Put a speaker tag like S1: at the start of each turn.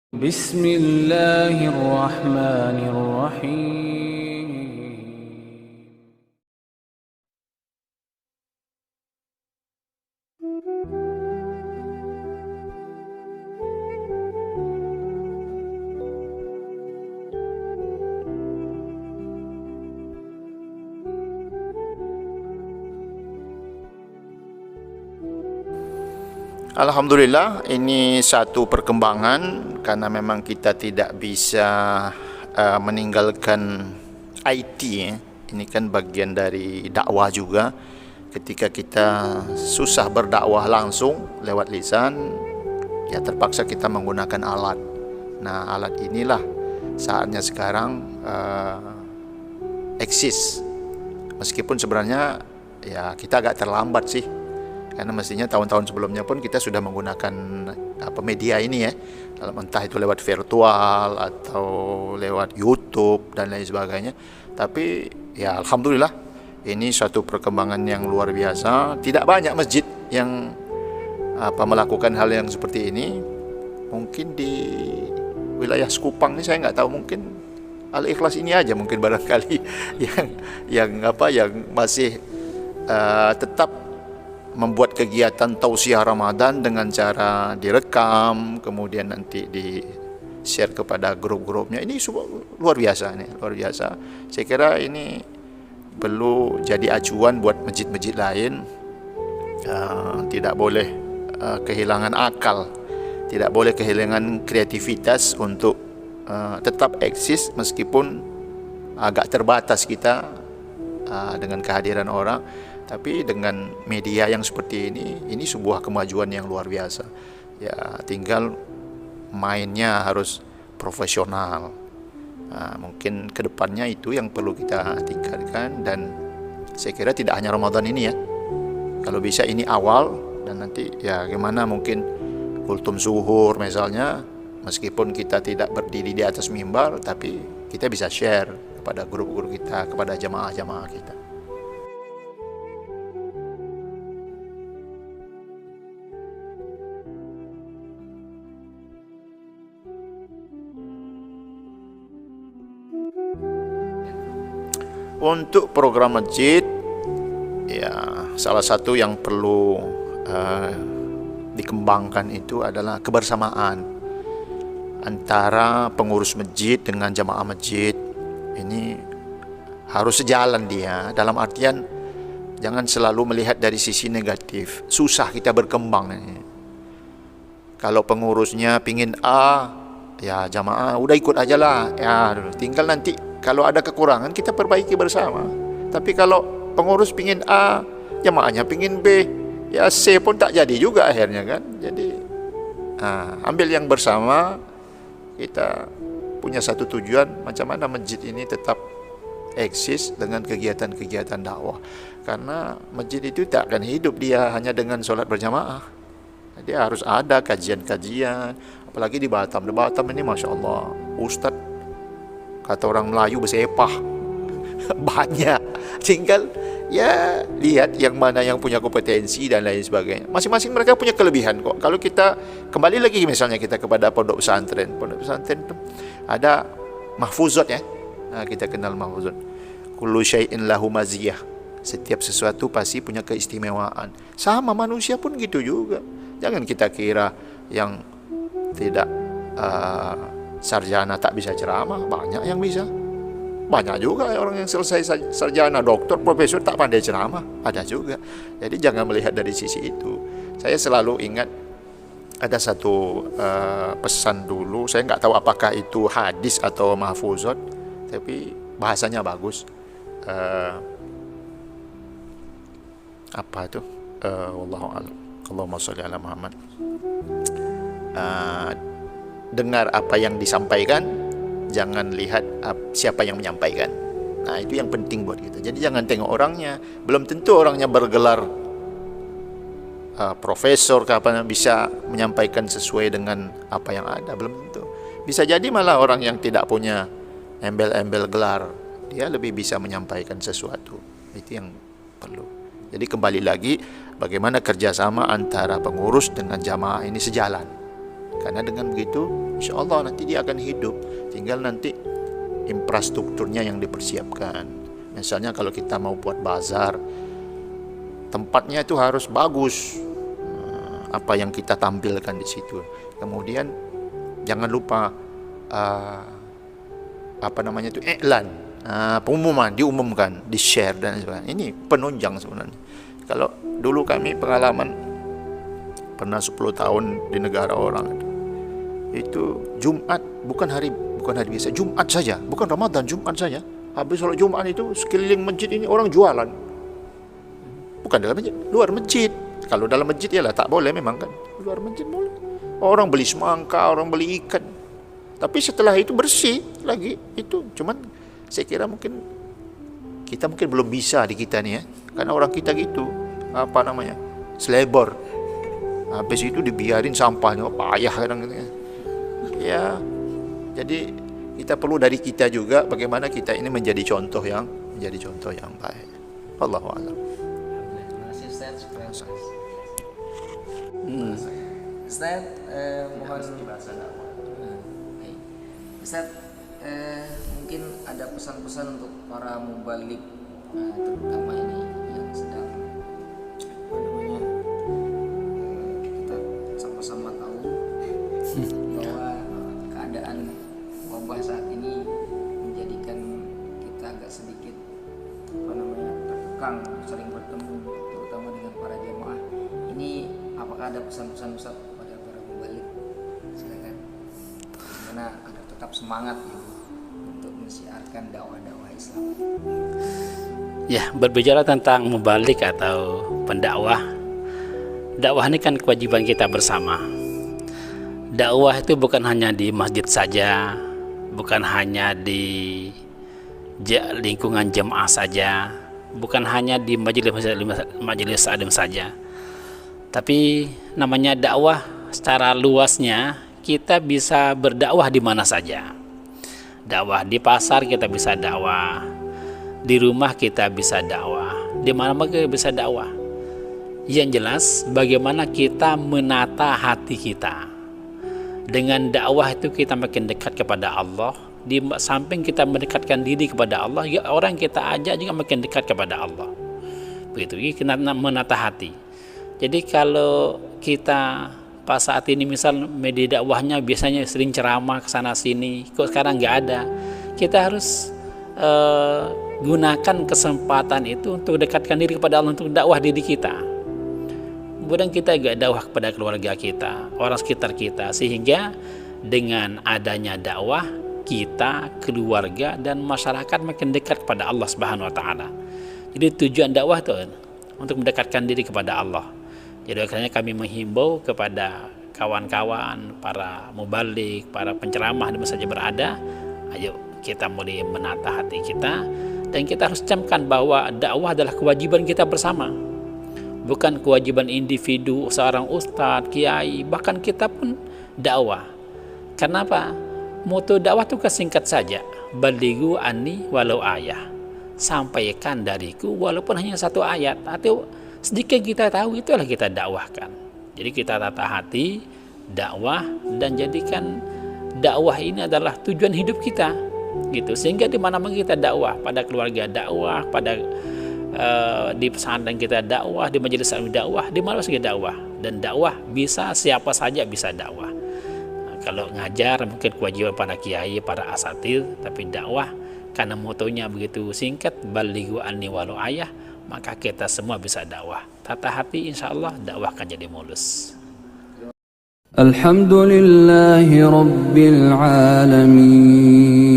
S1: بسم الله الرحمن الرحيم.
S2: Alhamdulillah, ini satu perkembangan karena memang kita tidak bisa meninggalkan IT. Ini kan bagian dari dakwah juga. Ketika kita susah berdakwah langsung lewat lisan, ya terpaksa kita menggunakan alat. Nah, alat inilah saatnya sekarang eksis. Meskipun sebenarnya ya kita agak terlambat sih. Karena mestinya tahun-tahun sebelumnya pun kita sudah menggunakan media ini ya, entah itu lewat virtual atau lewat YouTube dan lain sebagainya. Tapi ya alhamdulillah ini suatu perkembangan yang luar biasa. Tidak banyak masjid yang melakukan hal yang seperti ini. Mungkin di wilayah Sekupang ini saya nggak tahu, mungkin Al-Ikhlas ini aja mungkin barangkali yang masih tetap membuat kegiatan tausiah Ramadan dengan cara direkam, kemudian nanti di share kepada grup-grupnya. Ini luar biasa nih, luar biasa. Saya kira ini perlu jadi acuan buat masjid-masjid lain. Tidak boleh kehilangan akal, tidak boleh kehilangan kreativitas untuk tetap eksis meskipun agak terbatas kita dengan kehadiran orang. Tapi dengan media yang seperti ini sebuah kemajuan yang luar biasa. Ya, tinggal mainnya harus profesional. Mungkin kedepannya itu yang perlu kita tingkatkan, dan saya kira tidak hanya Ramadan ini ya. Kalau bisa ini awal, dan nanti ya gimana mungkin kultum zuhur misalnya, meskipun kita tidak berdiri di atas mimbar, tapi kita bisa share kepada guru-guru kita, kepada jamaah-jamaah kita. Untuk program masjid, ya salah satu yang perlu dikembangkan itu adalah kebersamaan antara pengurus masjid dengan jamaah masjid. Ini harus sejalan dia, dalam artian jangan selalu melihat dari sisi negatif. Susah kita berkembang ini. Kalau pengurusnya pingin A, ya jamaah udah ikut aja lah, ya tinggal nanti kalau ada kekurangan kita perbaiki bersama. Tapi kalau pengurus pingin A, jamaahnya pingin B, ya C pun tak jadi juga akhirnya kan. Jadi ambil yang bersama, kita punya satu tujuan, macam mana masjid ini tetap eksis dengan kegiatan-kegiatan dakwah. Karena masjid itu tak akan hidup dia hanya dengan sholat berjamaah. Dia harus ada kajian-kajian, apalagi di Batam. Di Batam ini Masya Allah, Ustadz, kata orang Melayu, bersepah banyak. Tinggal ya lihat yang mana yang punya kompetensi dan lain sebagainya. Masing-masing mereka punya kelebihan kok. Kalau kita kembali lagi misalnya kita kepada pondok pesantren itu ada mahfuzat ya. Kita kenal mahfuzat. Kullu syai'in lahu maziyah. Setiap sesuatu pasti punya keistimewaan. Sama manusia pun gitu juga. Jangan kita kira yang tidak sarjana tak bisa ceramah. Banyak yang bisa. Banyak juga orang yang selesai sarjana, doktor, profesor tak pandai ceramah. Ada juga. Jadi jangan melihat dari sisi itu. Saya selalu ingat ada satu pesan dulu. Saya nggak tahu apakah itu hadis atau mahfuzat, tapi bahasanya bagus. Apa itu? Wallahu a'lam. Allahumma sholli ala Muhammad. Dengar apa yang disampaikan, jangan lihat siapa yang menyampaikan. Nah, itu yang penting buat kita. Jadi jangan tengok orangnya. Belum tentu orangnya bergelar profesor kapan bisa menyampaikan sesuai dengan apa yang ada. Belum tentu. Bisa jadi malah orang yang tidak punya embel-embel gelar, dia lebih bisa menyampaikan sesuatu. Itu yang perlu. Jadi kembali lagi, bagaimana kerjasama antara pengurus dengan jamaah ini sejalan. Karena dengan begitu insya Allah nanti dia akan hidup. Tinggal nanti infrastrukturnya yang dipersiapkan. Misalnya kalau kita mau buat bazar, tempatnya itu harus bagus, apa yang kita tampilkan di situ. Kemudian jangan lupa iklan, pengumuman, diumumkan, di share dan sebagainya. Ini penunjang sebenarnya. Kalau dulu kami pengalaman pernah 10 tahun di negara orang itu Jumat, bukan hari biasa, Jumat saja, bukan Ramadan, Jumat saja. Habis sholat Jumat itu sekeliling masjid ini orang jualan. Bukan dalam masjid, luar masjid. Kalau dalam masjid ya lah tak boleh memang kan. Luar masjid boleh. Orang beli semangka, orang beli ikan. Tapi setelah itu bersih lagi. Itu cuman saya kira mungkin kita belum bisa di kita nih ya. Karena orang kita gitu, selebor. Habis itu dibiarin sampahnya, payah kadang gitu ya. Jadi kita perlu dari kita juga bagaimana kita ini menjadi contoh yang baik. Wallahu a'lam.
S3: Terima kasih Ustaz. Ustaz, mohon Ustaz, mungkin ada pesan-pesan untuk para mubalik, terutama ini yang sedang kita sama-sama tahu bahwa keadaan wabah saat ini menjadikan kita agak sedikit terkekang sering bertemu, terutama dengan para jemaah. Ini apakah ada pesan-pesan Ustaz kepada para mubalik? Silakan. Bagaimana agar tetap semangat untuk mensiarkan dakwah-dakwah Islam.
S4: Ya, berbicara tentang mubalik atau pendakwah, dakwah ini kan kewajiban kita bersama. Dakwah itu bukan hanya di masjid saja, bukan hanya di lingkungan jemaah saja, bukan hanya di majelis alim saja. Tapi namanya dakwah secara luasnya, kita bisa berdakwah di mana saja. Dakwah di pasar kita bisa dakwah, di rumah kita bisa dakwah, di mana-mana kita bisa dakwah. Yang jelas bagaimana kita menata hati kita. Dengan dakwah itu kita makin dekat kepada Allah. Di samping kita mendekatkan diri kepada Allah, ya orang kita ajak juga makin dekat kepada Allah. Begitu, kita menata hati. Jadi kalau kita pas saat ini misal media dakwahnya biasanya sering ceramah ke sana sini, kok sekarang nggak ada. Kita harus gunakan kesempatan itu untuk dekatkan diri kepada Allah, untuk dakwah diri kita. Kemudian kita juga dakwah kepada keluarga kita, orang sekitar kita, sehingga dengan adanya dakwah kita, keluarga dan masyarakat makin dekat kepada Allah Subhanahu wa taala. Jadi tujuan dakwah itu untuk mendekatkan diri kepada Allah. Jadi akhirnya kami menghimbau kepada kawan-kawan, para mubalik, para penceramah di mana saja berada, ayo kita mulai menata hati kita, dan kita harus camkan bahwa dakwah adalah kewajiban kita bersama, bukan kewajiban individu, seorang ustadz, kiai, bahkan kita pun dakwah. Kenapa? Moto dakwah itu singkat saja, balighu anni walau ayah, sampaikan dariku walaupun hanya satu ayat, atau sedikit kita tahu, itulah kita dakwahkan. Jadi kita tata hati, dakwah, dan jadikan dakwah ini adalah tujuan hidup kita, gitu. Sehingga di mana-mana kita dakwah, pada keluarga dakwah, pada di pesantren kita dakwah, di majelis ilmu dakwah, di mana saja dakwah. Dan dakwah bisa siapa saja bisa dakwah. Kalau ngajar mungkin kewajiban para kiai, para asatir, tapi dakwah karena motonya begitu singkat, balighu anni walau ayah, maka kita semua bisa dakwah. Tata hati, insya Allah dakwah akan jadi mulus.
S1: Alhamdulillahi Rabbil Alamin.